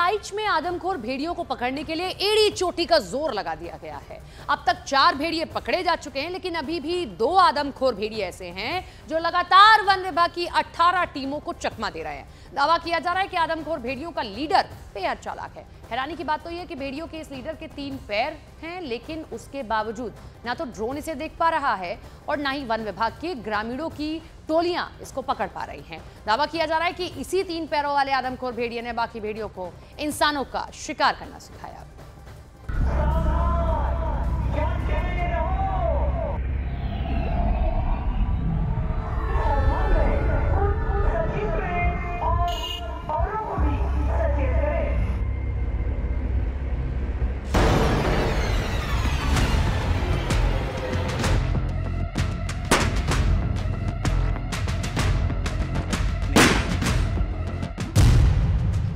बहराइच में आदमखोर भेड़ियों को पकड़ने के लिए एड़ी चोटी का जोर लगा दिया गया है। अब तक 4 भेड़िए पकड़े जा चुके हैं, लेकिन अभी भी 2 आदमखोर भेड़िए ऐसे हैं जो लगातार वन विभाग की 18 टीमों को चकमा दे रहे हैं। दावा किया जा रहा है कि आदमखोर भेड़ियों का लीडर बेहद चालाक है। हैरानी की बात तो यह कि भेड़ियों के इस लीडर के 3 पैर हैं, लेकिन उसके बावजूद ना तो ड्रोन इसे देख पा रहा है और ना ही वन विभाग के ग्रामीणों की टोलियां इसको पकड़ पा रही हैं। दावा किया जा रहा है कि इसी 3 पैरों वाले आदमखोर भेड़िए ने बाकी भेड़ियों को इंसानों का शिकार करना सिखाया।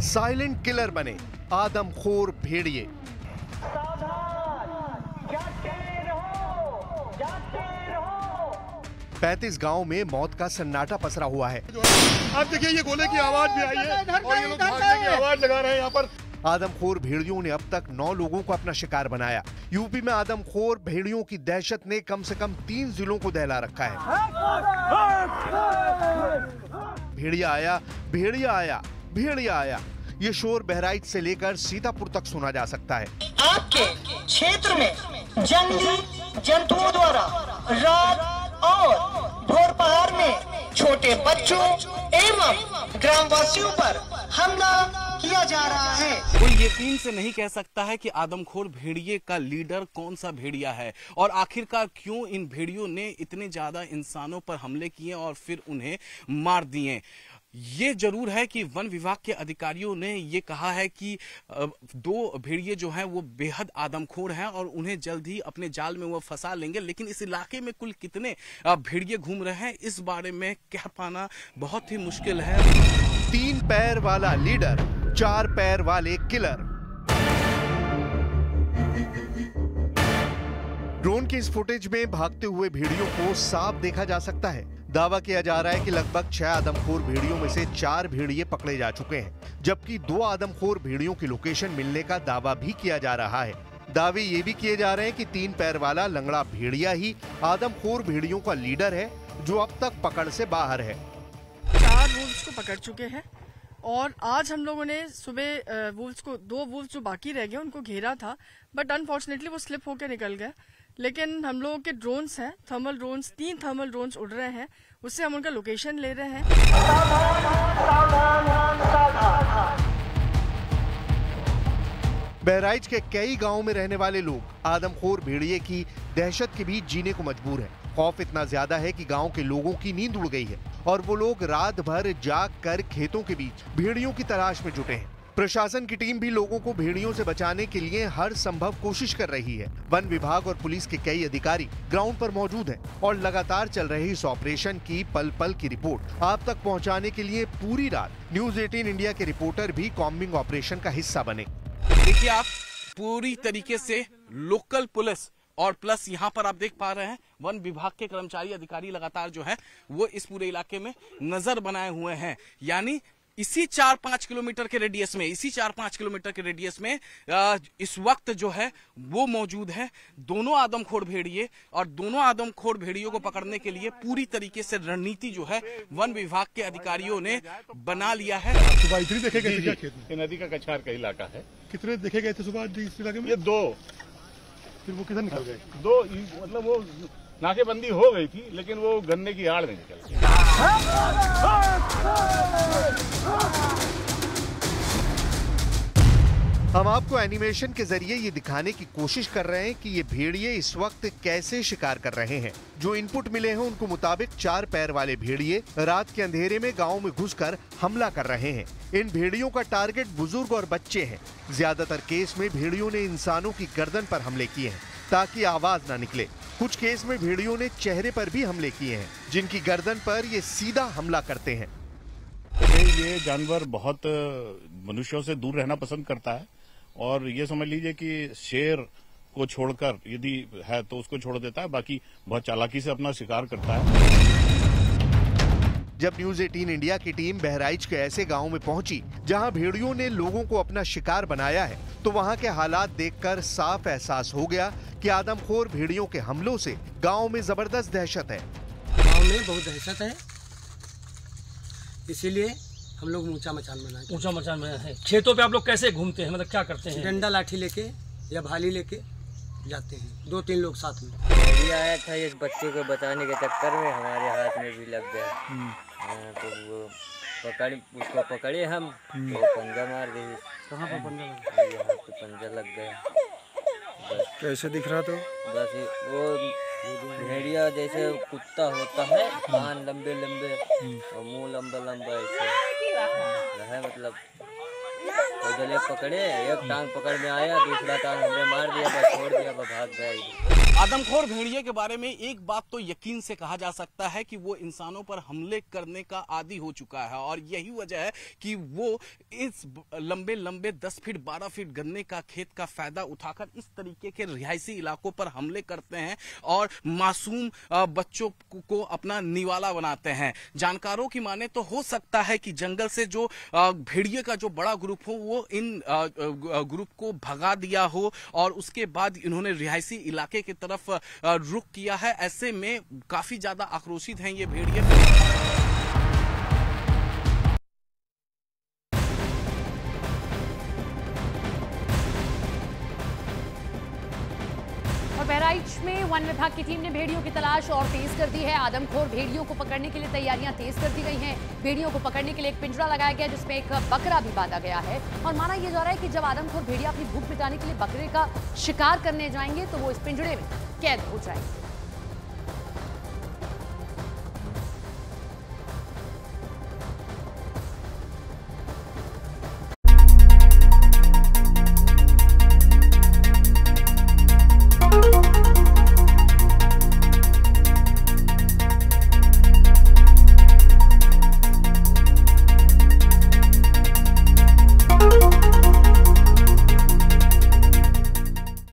साइलेंट किलर बने आदमखोर भेड़िए। 35 गांव में मौत का सन्नाटा पसरा हुआ है। आप देखिए ये गोले की आवाज भी आई है और ये लोग भागने की आवाज लगा रहे हैं यहाँ पर। आदमखोर भेड़ियों ने अब तक 9 लोगों को अपना शिकार बनाया। यूपी में आदमखोर भेड़ियों की दहशत ने कम से कम 3 जिलों को दहला रखा है। भेड़िया आया, भेड़िया आया, भेड़िया आया, ये शोर बहराइच से लेकर सीतापुर तक सुना जा सकता है। आपके क्षेत्र में जंगली जंतुओं द्वारा रात और दोपहर में छोटे बच्चों एवं ग्रामवासियों पर हमला किया जा रहा है। कोई यकीन से नहीं कह सकता है कि आदमखोर भेड़िए का लीडर कौन सा भेड़िया है और आखिरकार क्यों इन भेड़ियों ने इतने ज्यादा इंसानों पर हमले किए और फिर उन्हें मार दिए। ये जरूर है कि वन विभाग के अधिकारियों ने ये कहा है कि 2 भेड़िए जो हैं वो बेहद आदमखोर हैं और उन्हें जल्द ही अपने जाल में वो फंसा लेंगे, लेकिन इस इलाके में कुल कितने भेड़िए घूम रहे हैं इस बारे में कह पाना बहुत ही मुश्किल है। 3 पैर वाला लीडर, 4 पैर वाले किलर। ड्रोन की इस फुटेज में भागते हुए भेड़ियों को साफ देखा जा सकता है। दावा किया जा रहा है कि लगभग 6 आदमखोर भेड़ियों में से 4 भेड़िए पकड़े जा चुके हैं, जबकि 2 आदमखोर भेड़ियों की लोकेशन मिलने का दावा भी किया जा रहा है। दावे ये भी किए जा रहे हैं कि 3 पैर वाला लंगड़ा भेड़िया ही आदमखोर भेड़ियों का लीडर है, जो अब तक पकड़ से बाहर है। 4 वुल्व्स को पकड़ चुके हैं और आज हम लोगों ने सुबह वुल्व्स को 2 वुल्व्स जो बाकी रह गए उनको घेरा था, बट अनफॉर्चुनेटली वो स्लिप होकर निकल गए। लेकिन हम लोगों के ड्रोन्स हैं, थर्मल ड्रोन्स, 3 थर्मल ड्रोन्स उड़ रहे हैं, उससे हम उनका लोकेशन ले रहे हैं। बहराइच के कई गांवों में रहने वाले लोग आदमखोर भेड़िए की दहशत के बीच जीने को मजबूर हैं। खौफ इतना ज्यादा है कि गांव के लोगों की नींद उड़ गई है और वो लोग रात भर जाग कर खेतों के बीच भेड़ियों की तलाश में जुटे हैं। प्रशासन की टीम भी लोगों को भेड़ियों से बचाने के लिए हर संभव कोशिश कर रही है। वन विभाग और पुलिस के कई अधिकारी ग्राउंड पर मौजूद हैं और लगातार चल रहे इस ऑपरेशन की पल पल की रिपोर्ट आप तक पहुंचाने के लिए पूरी रात न्यूज़ 18 इंडिया के रिपोर्टर भी कॉम्बिंग ऑपरेशन का हिस्सा बने। देखिए आप पूरी तरीके से लोकल पुलिस और प्लस यहाँ पर आप देख पा रहे हैं वन विभाग के कर्मचारी अधिकारी लगातार जो है वो इस पूरे इलाके में नजर बनाए हुए हैं। यानी इसी 4-5 किलोमीटर के रेडियस में, इस वक्त जो है वो मौजूद है 2 आदमखोर भेड़िए और 2 आदमखोर भेड़ियों को पकड़ने के लिए पूरी तरीके से रणनीति जो है वन विभाग के अधिकारियों ने बना लिया है। सुबह इतनी देखे गए थे खेत में? ये नदी का कछार का इलाका है। कितने देखे गए थे सुबह इस इलाके में? ये 2। फिर वो किधर निकल गए? 2 मतलब वो नाकेबंदी हो गई थी, लेकिन वो गन्ने की आड़ में निकल गए। हम आपको एनिमेशन के जरिए ये दिखाने की कोशिश कर रहे हैं कि ये भेड़िए इस वक्त कैसे शिकार कर रहे हैं। जो इनपुट मिले हैं उनको मुताबिक 4 पैर वाले भेड़िए रात के अंधेरे में गांव में घुसकर हमला कर रहे हैं। इन भेड़ियों का टारगेट बुजुर्ग और बच्चे हैं। ज्यादातर केस में भेड़ियों ने इंसानों की गर्दन पर हमले किए हैं ताकि आवाज ना निकले। कुछ केस में भेड़ियों ने चेहरे पर भी हमले किए हैं, जिनकी गर्दन पर ये सीधा हमला करते हैं। ये जानवर बहुत मनुष्यों से दूर रहना पसंद करता है और ये समझ लीजिए कि शेर को छोड़कर यदि है तो उसको छोड़ देता है, बाकी बहुत चालाकी से अपना शिकार करता है। जब न्यूज 18 इंडिया की टीम बहराइच के ऐसे गांव में पहुंची जहां भेड़ियों ने लोगों को अपना शिकार बनाया है, तो वहां के हालात देखकर साफ एहसास हो गया कि आदमखोर भेड़ियों के हमलों से गांव में जबरदस्त दहशत है। गांव में बहुत दहशत है, इसीलिए हम लोग ऊंचा मचान बनाए। ऊंचा मचान बनाया है। खेतों पे आप लोग कैसे घूमते हैं, मतलब क्या करते हैं? डंडा लाठी लेके या भाली लेके जाते हैं, 2-3 लोग साथ में। भेड़िया आया था, एक बच्चे को बचाने के चक्कर में हमारे हाथ में भी लग गया। तो वो उसको पकड़े हम, तो पंजा मार दिए। कहाँ पर पंजा लगा? यहाँ पे पंजा लग गया। कैसे दिख रहा? तो बस वो भेड़िया जैसे कुत्ता होता है, कान लंबे लंबे और मुंह लंबा लंबा ऐसे है, मतलब तो जले पकड़े, एक टांग पकड़ में आया, दूसरा टांग हमने मार दिया, बस छोड़ दिया, बस भाग गया। आदमखोर भेड़िए के बारे में एक बात तो यकीन से कहा जा सकता है कि वो इंसानों पर हमले करने का आदी हो चुका है, और यही वजह है कि वो इस लंबे लंबे 10 फीट 12 फीट गन्ने का खेत का फायदा उठाकर इस तरीके के रिहायशी इलाकों पर हमले करते हैं और मासूम बच्चों को अपना निवाला बनाते हैं। जानकारों की माने तो हो सकता है कि जंगल से जो भेड़िए का जो बड़ा ग्रुप हो वो इन ग्रुप को भगा दिया हो और उसके बाद इन्होंने रिहायशी इलाके की तरफ रुख किया है। ऐसे में काफी ज्यादा आक्रोशित हैं ये भेड़िए। और बहराइच में वन विभाग की टीम ने भेड़ियों की तलाश और तेज कर दी है। आदमखोर भेड़ियों को पकड़ने के लिए तैयारियां तेज कर दी गई हैं। भेड़ियों को पकड़ने के लिए एक पिंजरा लगाया गया जिसमें एक बकरा भी बांधा गया है, और माना यह जा रहा है कि जब आदमखोर भेड़िया अपनी भूख मिटाने के लिए बकरे का शिकार करने जाएंगे तो वो इस पिंजरे में कैद हो जाएंगे।